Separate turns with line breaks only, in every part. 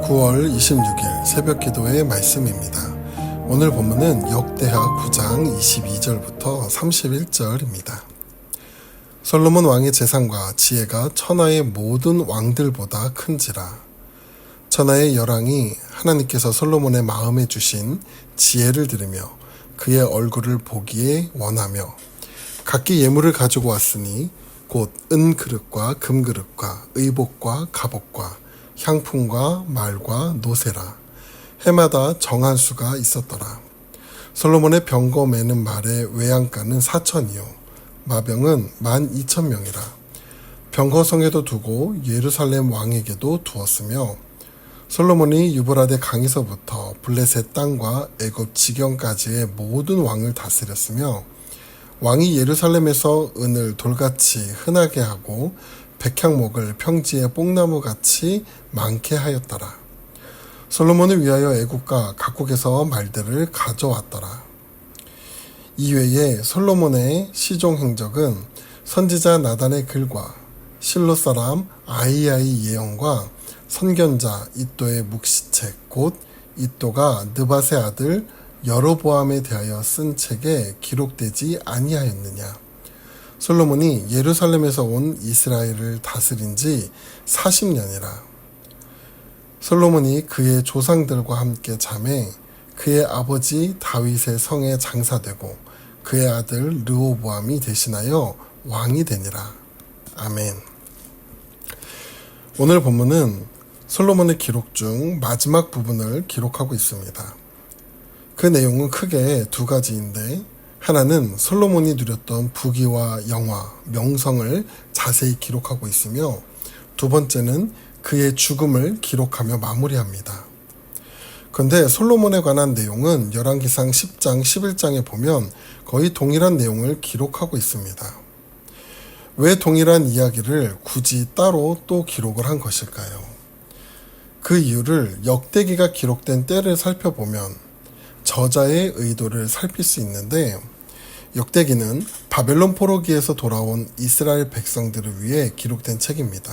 9월 26일 새벽 기도의 말씀입니다. 오늘 본문은 역대하 9장 22절부터 31절입니다. 솔로몬 왕의 재산과 지혜가 천하의 모든 왕들보다 큰지라. 천하의 열왕이 하나님께서 솔로몬의 마음에 주신 지혜를 들으며 그의 얼굴을 보기에 원하며 각기 예물을 가지고 왔으니 곧 은그릇과 금그릇과 의복과 갑옷과 향품과 말과 노새라. 해마다 정한 수가 있었더라. 솔로몬의 병거 매는 말의 외양간은 4천이요 마병은 12,000명이라. 병거성에도 두고 예루살렘 왕에게도 두었으며 솔로몬이 유브라데 강에서부터 블레셋 땅과 애굽 지경까지의 모든 왕을 다스렸으며 왕이 예루살렘에서 은을 돌같이 흔하게 하고 백향목을 평지의 뽕나무같이 많게 하였더라. 솔로몬을 위하여 애국과 각국에서 말들을 가져왔더라. 이외에 솔로몬의 시종 행적은 선지자 나단의 글과 실로 사람 아히야의 예언과 선견자 이도의 묵시책 곧 이도가 느밧의 아들 여로보암에 대하여 쓴 책에 기록되지 아니하였느냐. 솔로몬이 예루살렘에서 온 이스라엘을 다스린 지 40년이라. 솔로몬이 그의 조상들과 함께 잠에 그의 아버지 다윗의 성에 장사되고 그의 아들 르호보암이 대신하여 왕이 되니라. 아멘. 오늘 본문은 솔로몬의 기록 중 마지막 부분을 기록하고 있습니다. 그 내용은 크게 두 가지인데 하나는 솔로몬이 누렸던 부귀와 영화, 명성을 자세히 기록하고 있으며 두 번째는 그의 죽음을 기록하며 마무리합니다. 그런데 솔로몬에 관한 내용은 열왕기상 10장, 11장에 보면 거의 동일한 내용을 기록하고 있습니다. 왜 동일한 이야기를 굳이 따로 또 기록을 한 것일까요? 그 이유를 역대기가 기록된 때를 살펴보면 저자의 의도를 살필 수 있는데 역대기는 바벨론 포로기에서 돌아온 이스라엘 백성들을 위해 기록된 책입니다.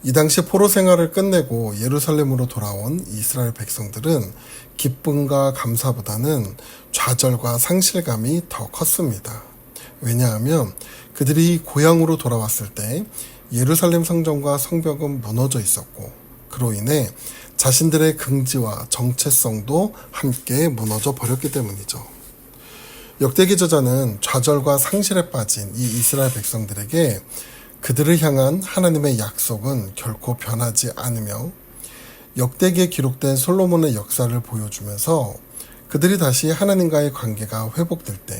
이 당시 포로 생활을 끝내고 예루살렘으로 돌아온 이스라엘 백성들은 기쁨과 감사보다는 좌절과 상실감이 더 컸습니다. 왜냐하면 그들이 고향으로 돌아왔을 때 예루살렘 성전과 성벽은 무너져 있었고 그로 인해 자신들의 긍지와 정체성도 함께 무너져 버렸기 때문이죠. 역대기 저자는 좌절과 상실에 빠진 이 이스라엘 백성들에게 그들을 향한 하나님의 약속은 결코 변하지 않으며 역대기에 기록된 솔로몬의 역사를 보여주면서 그들이 다시 하나님과의 관계가 회복될 때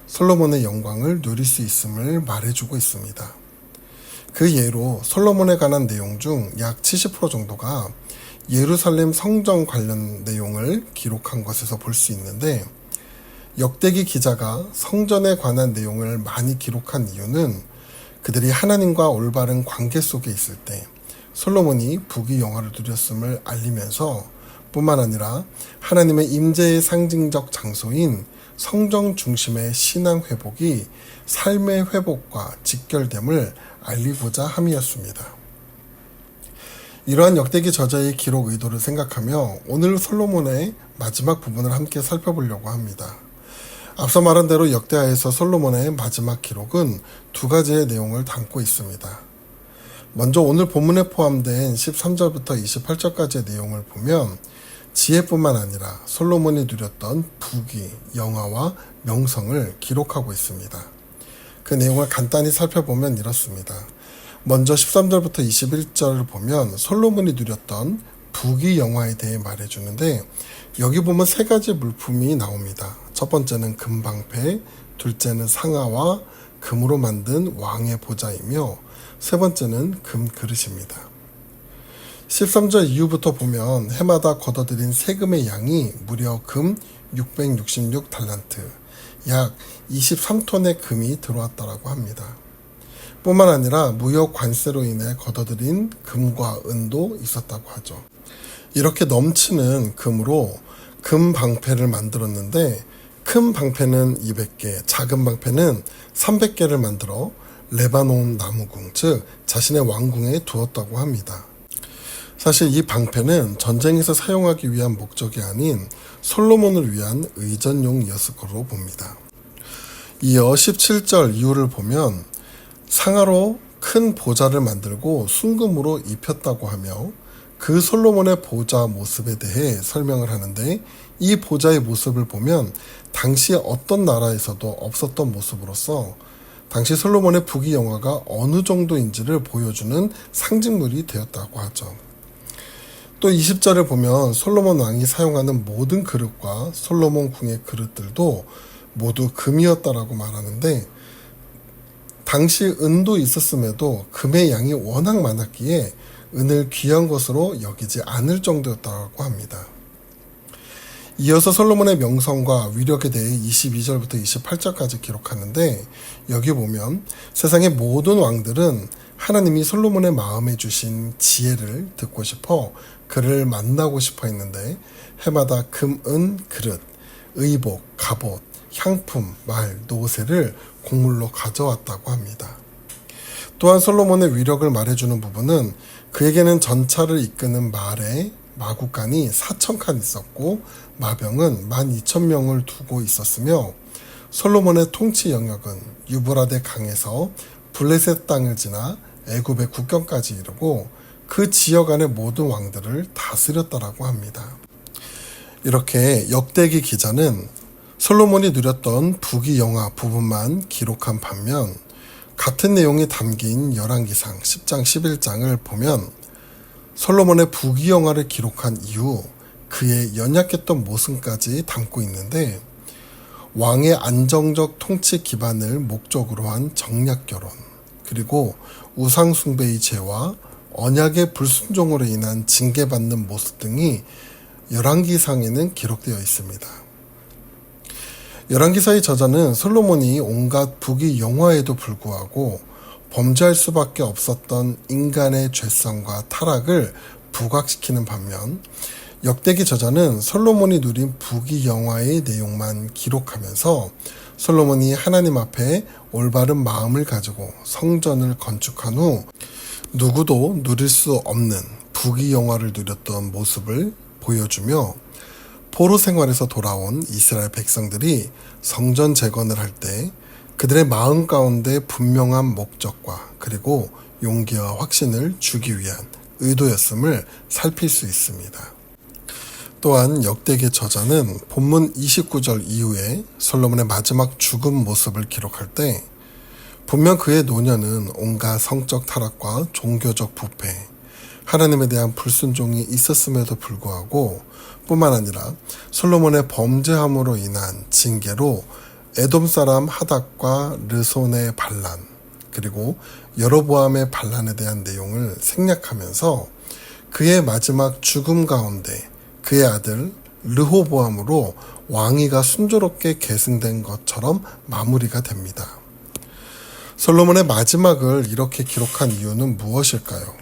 솔로몬의 영광을 누릴 수 있음을 말해주고 있습니다. 그 예로 솔로몬에 관한 내용 중 약 70% 정도가 예루살렘 성전 관련 내용을 기록한 것에서 볼 수 있는데 역대기 기자가 성전에 관한 내용을 많이 기록한 이유는 그들이 하나님과 올바른 관계 속에 있을 때 솔로몬이 부귀 영화를 누렸음을 알리면서 뿐만 아니라 하나님의 임재의 상징적 장소인 성전 중심의 신앙 회복이 삶의 회복과 직결됨을 알리고자 함이었습니다. 이러한 역대기 저자의 기록 의도를 생각하며 오늘 솔로몬의 마지막 부분을 함께 살펴보려고 합니다. 앞서 말한 대로 역대하에서 솔로몬의 마지막 기록은 두 가지의 내용을 담고 있습니다. 먼저 오늘 본문에 포함된 13절부터 28절까지의 내용을 보면 지혜뿐만 아니라 솔로몬이 누렸던 부귀, 영화와 명성을 기록하고 있습니다. 그 내용을 간단히 살펴보면 이렇습니다. 먼저 13절부터 21절을 보면 솔로몬이 누렸던 부귀 영화에 대해 말해주는데 여기 보면 세 가지 물품이 나옵니다. 첫 번째는 금방패, 둘째는 상아와 금으로 만든 왕의 보좌이며 세 번째는 금그릇입니다. 13절 이후부터 보면 해마다 걷어들인 세금의 양이 무려 금 666달란트, 약 23톤의 금이 들어왔다고 합니다. 뿐만 아니라 무역 관세로 인해 걷어들인 금과 은도 있었다고 하죠. 이렇게 넘치는 금으로 금 방패를 만들었는데 큰 방패는 200개, 작은 방패는 300개를 만들어 레바논 나무궁, 즉 자신의 왕궁에 두었다고 합니다. 사실 이 방패는 전쟁에서 사용하기 위한 목적이 아닌 솔로몬을 위한 의전용이었을 거로 봅니다. 이어 17절 이후를 보면 상하로 큰 보좌를 만들고 순금으로 입혔다고 하며 그 솔로몬의 보좌 모습에 대해 설명을 하는데, 이 보좌의 모습을 보면 당시 어떤 나라에서도 없었던 모습으로서 당시 솔로몬의 부귀 영화가 어느 정도인지를 보여주는 상징물이 되었다고 하죠. 또 20절을 보면 솔로몬 왕이 사용하는 모든 그릇과 솔로몬 궁의 그릇들도 모두 금이었다라고 말하는데, 당시 은도 있었음에도 금의 양이 워낙 많았기에 은을 귀한 것으로 여기지 않을 정도였다고 합니다. 이어서 솔로몬의 명성과 위력에 대해 22절부터 28절까지 기록하는데, 여기 보면 세상의 모든 왕들은 하나님이 솔로몬의 마음에 주신 지혜를 듣고 싶어 그를 만나고 싶어 했는데, 해마다 금, 은, 그릇, 의복, 갑옷, 향품, 말, 노새를 곡물로 가져왔다고 합니다. 또한 솔로몬의 위력을 말해주는 부분은 그에게는 전차를 이끄는 말에 마구간이 4,000칸 있었고 마병은 12,000명을 두고 있었으며, 솔로몬의 통치 영역은 유브라데 강에서 블레셋 땅을 지나 애굽의 국경까지 이르고 그 지역 안의 모든 왕들을 다스렸다라고 합니다. 이렇게 역대기 기자는 솔로몬이 누렸던 부귀 영화 부분만 기록한 반면, 같은 내용이 담긴 열왕기상 10장 11장을 보면 솔로몬의 부귀 영화를 기록한 이후 그의 연약했던 모습까지 담고 있는데, 왕의 안정적 통치 기반을 목적으로 한 정략 결혼, 그리고 우상 숭배의 죄와 언약의 불순종으로 인한 징계받는 모습 등이 열왕기상에는 기록되어 있습니다. 열왕기사의 저자는 솔로몬이 온갖 부귀 영화에도 불구하고 범죄할 수밖에 없었던 인간의 죄성과 타락을 부각시키는 반면, 역대기 저자는 솔로몬이 누린 부귀 영화의 내용만 기록하면서 솔로몬이 하나님 앞에 올바른 마음을 가지고 성전을 건축한 후 누구도 누릴 수 없는 부귀 영화를 누렸던 모습을 보여주며, 포로 생활에서 돌아온 이스라엘 백성들이 성전 재건을 할 때 그들의 마음 가운데 분명한 목적과 그리고 용기와 확신을 주기 위한 의도였음을 살필 수 있습니다. 또한 역대기 저자는 본문 29절 이후에 솔로몬의 마지막 죽음 모습을 기록할 때 분명 그의 노년은 온갖 성적 타락과 종교적 부패, 하나님에 대한 불순종이 있었음에도 불구하고 뿐만 아니라 솔로몬의 범죄함으로 인한 징계로 에돔 사람 하닥과 르손의 반란, 그리고 여로보암의 반란에 대한 내용을 생략하면서 그의 마지막 죽음 가운데 그의 아들 르호보암으로 왕위가 순조롭게 계승된 것처럼 마무리가 됩니다. 솔로몬의 마지막을 이렇게 기록한 이유는 무엇일까요?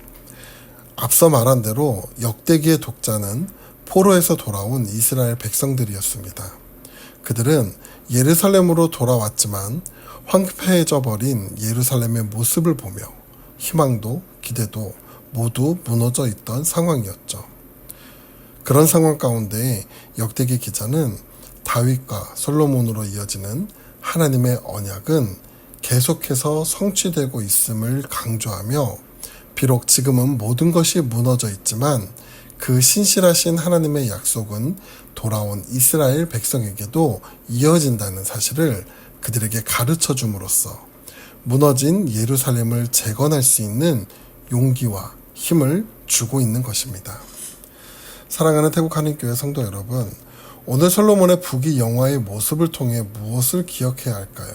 앞서 말한 대로 역대기의 독자는 포로에서 돌아온 이스라엘 백성들이었습니다. 그들은 예루살렘으로 돌아왔지만 황폐해져 버린 예루살렘의 모습을 보며 희망도 기대도 모두 무너져 있던 상황이었죠. 그런 상황 가운데 역대기 기자는 다윗과 솔로몬으로 이어지는 하나님의 언약은 계속해서 성취되고 있음을 강조하며, 비록 지금은 모든 것이 무너져 있지만 그 신실하신 하나님의 약속은 돌아온 이스라엘 백성에게도 이어진다는 사실을 그들에게 가르쳐 줌으로써 무너진 예루살렘을 재건할 수 있는 용기와 힘을 주고 있는 것입니다. 사랑하는 태국 한인교회 성도 여러분, 오늘 솔로몬의 부귀 영화의 모습을 통해 무엇을 기억해야 할까요?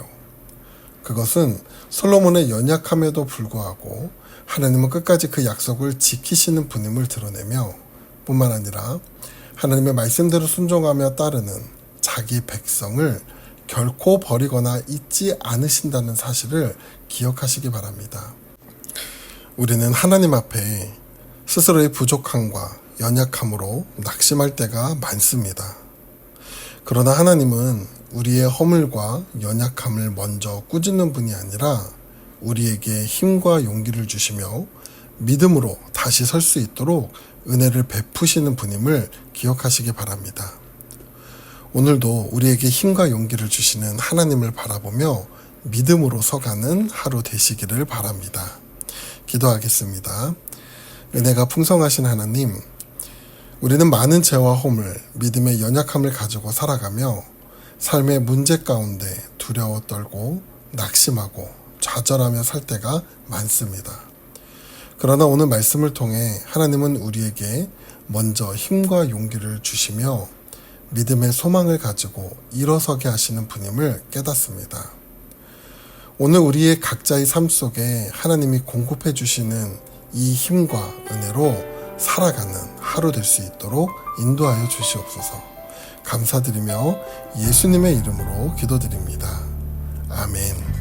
그것은 솔로몬의 연약함에도 불구하고 하나님은 끝까지 그 약속을 지키시는 분임을 드러내며, 뿐만 아니라 하나님의 말씀대로 순종하며 따르는 자기 백성을 결코 버리거나 잊지 않으신다는 사실을 기억하시기 바랍니다. 우리는 하나님 앞에 스스로의 부족함과 연약함으로 낙심할 때가 많습니다. 그러나 하나님은 우리의 허물과 연약함을 먼저 꾸짖는 분이 아니라 우리에게 힘과 용기를 주시며 믿음으로 다시 설 수 있도록 은혜를 베푸시는 분임을 기억하시기 바랍니다. 오늘도 우리에게 힘과 용기를 주시는 하나님을 바라보며 믿음으로 서가는 하루 되시기를 바랍니다. 기도하겠습니다. 은혜가 풍성하신 하나님, 우리는 많은 죄와 허물, 믿음의 연약함을 가지고 살아가며 삶의 문제 가운데 두려워 떨고 낙심하고 좌절하며 살 때가 많습니다. 그러나 오늘 말씀을 통해 하나님은 우리에게 먼저 힘과 용기를 주시며 믿음의 소망을 가지고 일어서게 하시는 분임을 깨닫습니다. 오늘 우리의 각자의 삶 속에 하나님이 공급해 주시는 이 힘과 은혜로 살아가는 하루 될 수 있도록 인도하여 주시옵소서. 감사드리며 예수님의 이름으로 기도드립니다. 아멘.